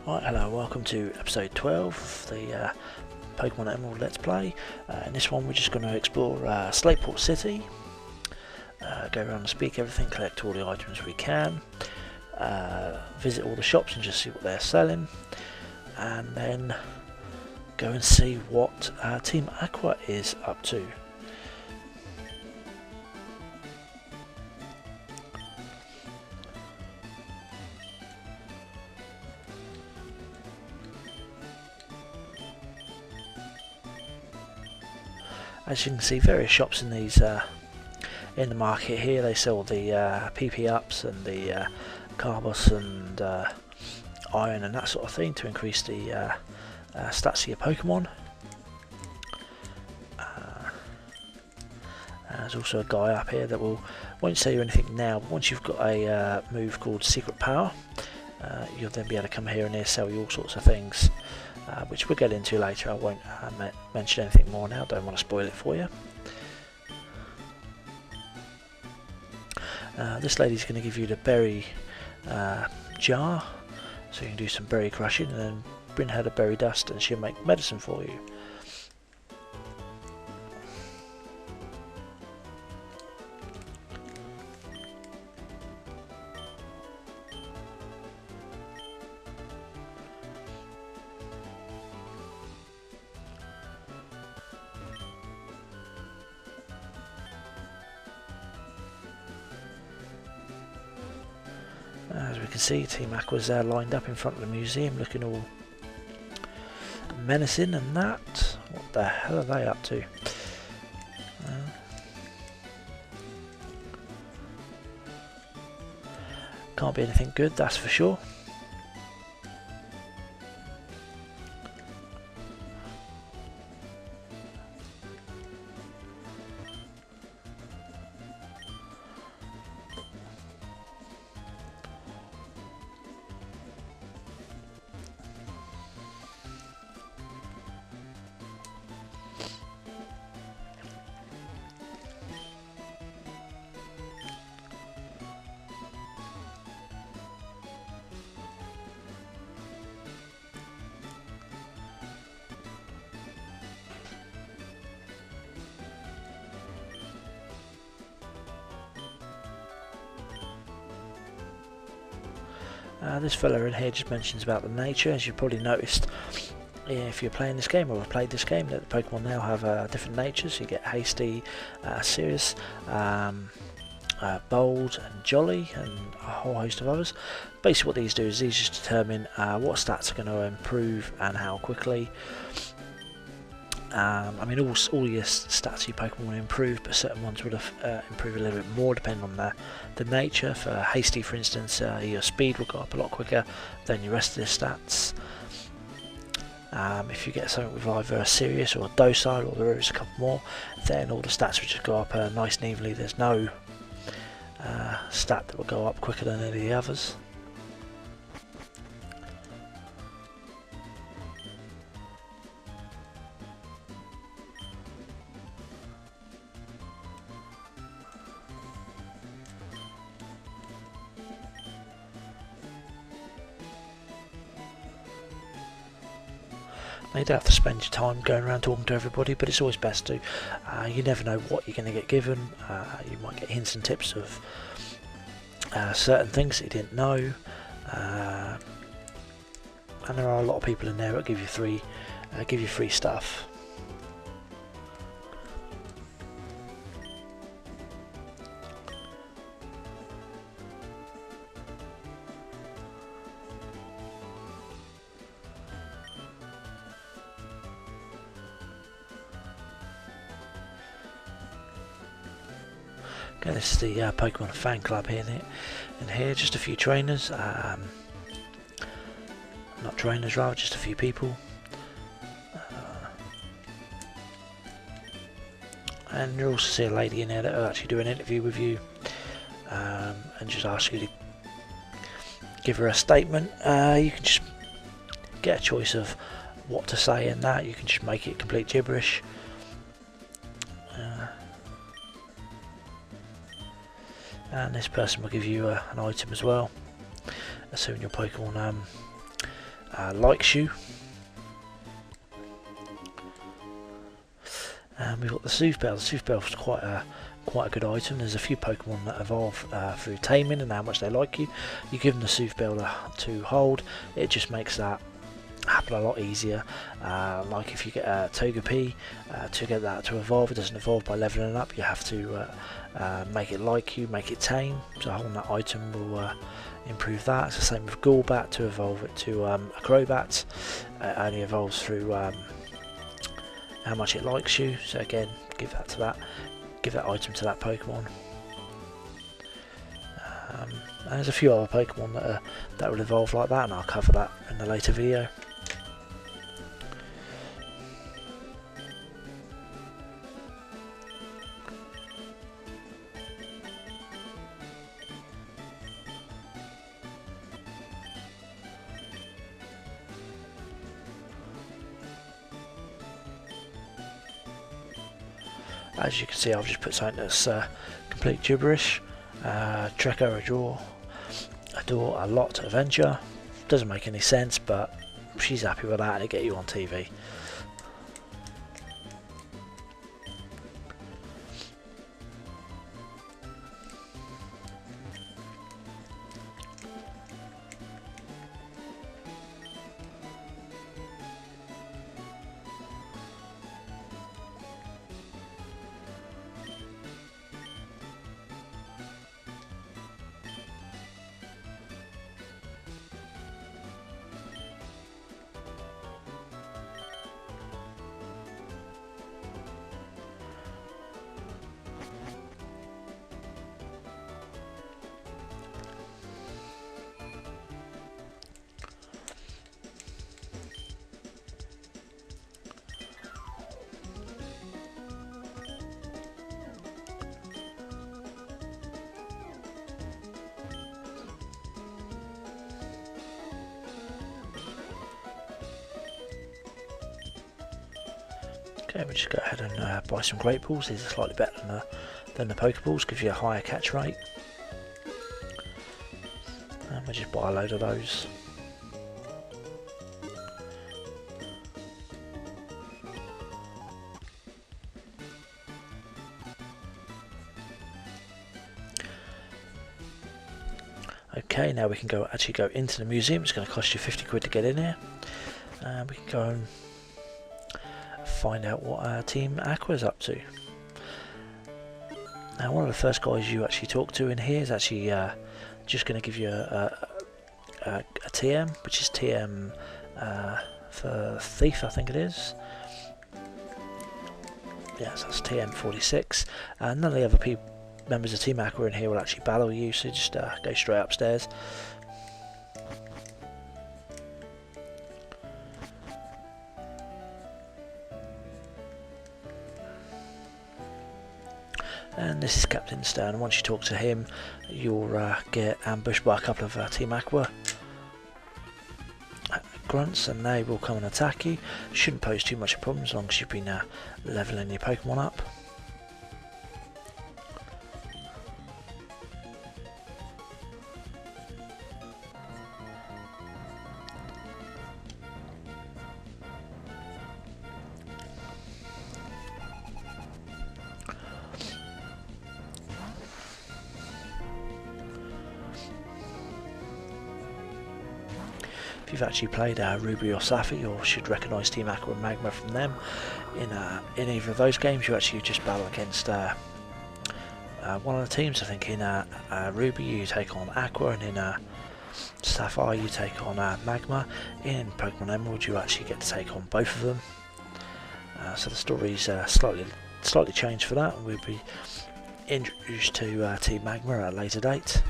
Right, hello, welcome to episode 12 of the Pokemon Emerald Let's Play. In this one we're just going to explore Slateport City, go around and speak everything, collect all the items we can, visit all the shops and just see what they're selling, and then go and see what Team Aqua is up to. As you can see, various shops in these in the market here. They sell the PP ups and the Carbos and iron and that sort of thing to increase the stats of your Pokemon. There's also a guy up here that won't say you anything now, but once you've got a move called Secret Power, you'll then be able to come here and he'll sell you all sorts of things. Which we'll get into later. I won't mention anything more now, don't want to spoil it for you. This lady's going to give you the berry jar, so you can do some berry crushing and then bring her the berry dust and she'll make medicine for you. As we can see, Team Aqua's lined up in front of the museum looking all menacing and that. What the hell are they up to? Can't be anything good, that's for sure. This fella in here just mentions about the nature. As you've probably noticed, if you're playing this game or have played this game, that the Pokemon now have different natures. You get hasty, serious, bold and jolly, and a whole host of others. Basically what these do is these just determine what stats are going to improve and how quickly. I mean, all your stats of your Pokemon will improve, but certain ones will improve a little bit more depending on the nature. For hasty, for instance, your speed will go up a lot quicker than your rest of the stats. If you get something with either a serious or a docile, or there is a couple more, then all the stats will just go up nice and evenly. There's no stat that will go up quicker than any of the others. You don't have to spend your time going around talking to everybody, but it's always best to. You never know what you're going to get given. You might get hints and tips of certain things that you didn't know, and there are a lot of people in there that give you free stuff. Okay, this is the Pokemon fan club here. In here, just a few trainers, not trainers, rather just a few people. And you also see a lady in there that will actually do an interview with you, and just ask you to give her a statement. You can just get a choice of what to say in that. You can just make it complete gibberish. and this person will give you an item as well. Assuming your Pokemon likes you. And we've got the Soothbell. The Soothbell is quite a good item. There's a few Pokemon that evolve through taming and how much they like you. You give them the Soothbell to hold, it just makes that happen a lot easier. Like if you get a Togepi, to get that to evolve, it doesn't evolve by leveling up, you have to make it like you, make it tame, so holding that item will improve that. It's the same with Golbat. To evolve it to a Crobat, it only evolves through how much it likes you, so again, give that item to that Pokemon. And there's a few other Pokemon that will evolve like that, and I'll cover that in a later video. As you can see, I've just put something that's complete gibberish. Treco adore a lot Avenger. Doesn't make any sense, but she's happy with that and it get you on TV. Okay, we'll just go ahead and buy some Great Balls. These are slightly better than the Pokeballs, gives you a higher catch rate. And we'll just buy a load of those. Okay, now we can actually go into the museum. It's going to cost you 50 quid to get in here. And we can go and find out what Team Aqua is up to. Now, one of the first guys you actually talk to in here is actually just going to give you a TM, which is TM for Thief, I think it is. Yes, that's TM 46. And none of the other members of Team Aqua in here will actually battle you, so just go straight upstairs. And this is Captain Stern. Once you talk to him, you'll get ambushed by a couple of Team Aqua grunts, and they will come and attack you. Shouldn't pose too much of a problem as long as you've been leveling your Pokemon up. If you've actually played Ruby or Sapphire, you should recognise Team Aqua and Magma from them. In either of those games, you actually just battle against one of the teams. I think in Ruby you take on Aqua, and in Sapphire you take on Magma. In Pokemon Emerald you actually get to take on both of them. So the story's slightly changed for that, and we'll be introduced to Team Magma at a later date.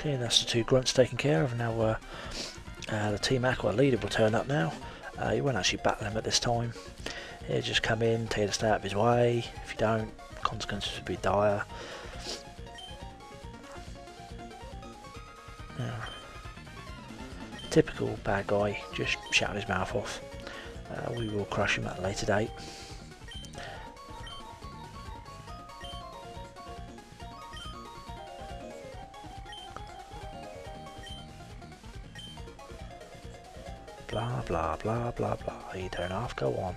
Okay, that's the 2 grunts taken care of. Now the Team Aqua leader will turn up now. You won't actually battle him at this time. He'll just come in, tell you to stay out of his way. If you don't, consequences would be dire. Typical bad guy, just shouting his mouth off. We will crush him at a later date. Blah blah blah blah blah. You don't have to go on.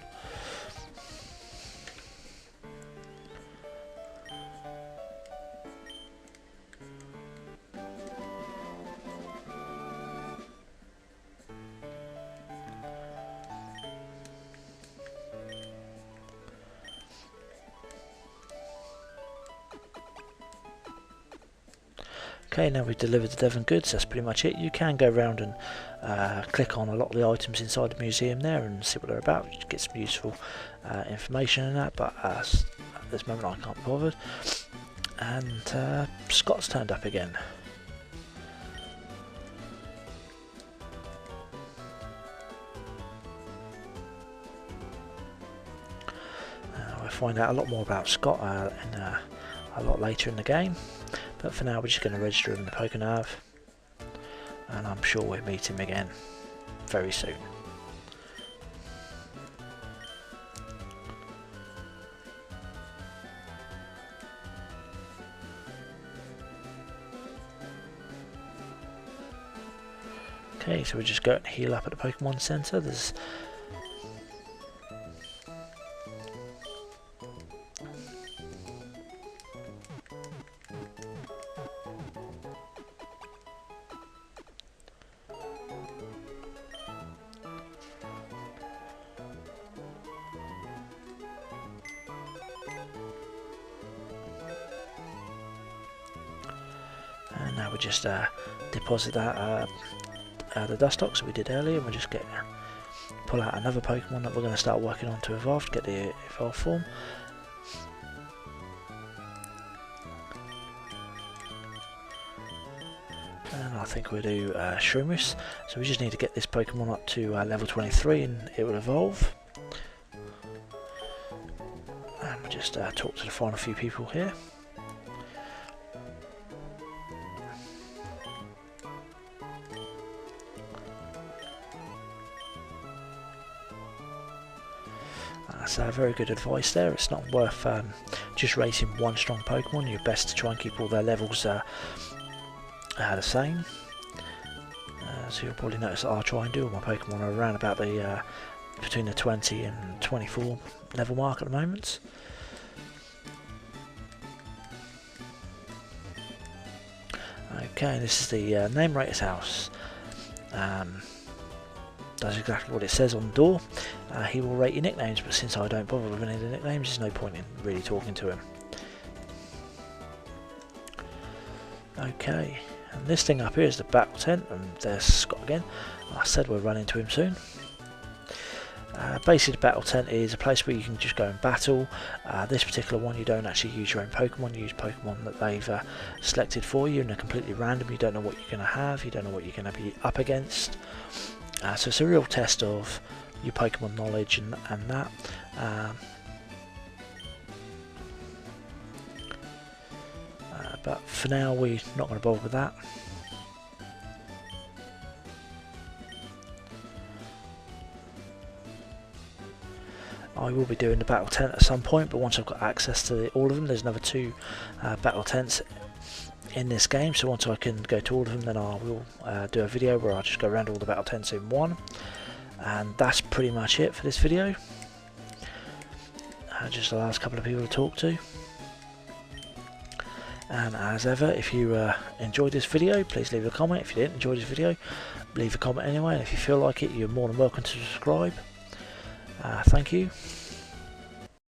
Okay, now we've delivered the Devon goods, that's pretty much it. You can go around and click on a lot of the items inside the museum there and see what they're about, get some useful information in that, but at this moment I can't be bothered. And Scott's turned up again. We'll find out a lot more about Scott a lot later in the game. But for now we're just going to register him in the Pokénav, and I'm sure we'll meet him again very soon. Okay, so we're just going to heal up at the Pokemon Center. And now we just deposit that the Dustox that we did earlier, and we'll just pull out another Pokemon that we're going to start working on to evolve, to get the evolved form. And I think we'll do Shroomus, so we just need to get this Pokemon up to level 23 and it will evolve. And we'll just talk to the final few people here. That's very good advice there. It's not worth just racing one strong Pokemon. You're best to try and keep all their levels the same. So you'll probably notice that I'll try and do all my Pokemon are around about the between the 20 and 24 level mark at the moment. Okay, this is the name rater's house. That's exactly what it says on the door. He will rate your nicknames, but since I don't bother with any of the nicknames, there's no point in really talking to him. Okay, and this thing up here is the battle tent, and there's Scott again. I said we'll run into him soon. Basically, the battle tent is a place where you can just go and battle. This particular one, you don't actually use your own Pokemon, you use Pokemon that they've selected for you, and they're completely random. You don't know what you're going to have, you don't know what you're going to be up against. So it's a real test of your Pokemon knowledge and that. But for now we're not going to bother with that. I will be doing the battle tent at some point, but once I've got access to all of them, there's another 2 battle tents in this game, so once I can go to all of them, then I will do a video where I'll just go around all the battle tents in one. And that's pretty much it for this video. Just the last couple of people to talk to. And as ever, if you enjoyed this video, please leave a comment. If you didn't enjoy this video, leave a comment anyway. And if you feel like it, you're more than welcome to subscribe. Thank you.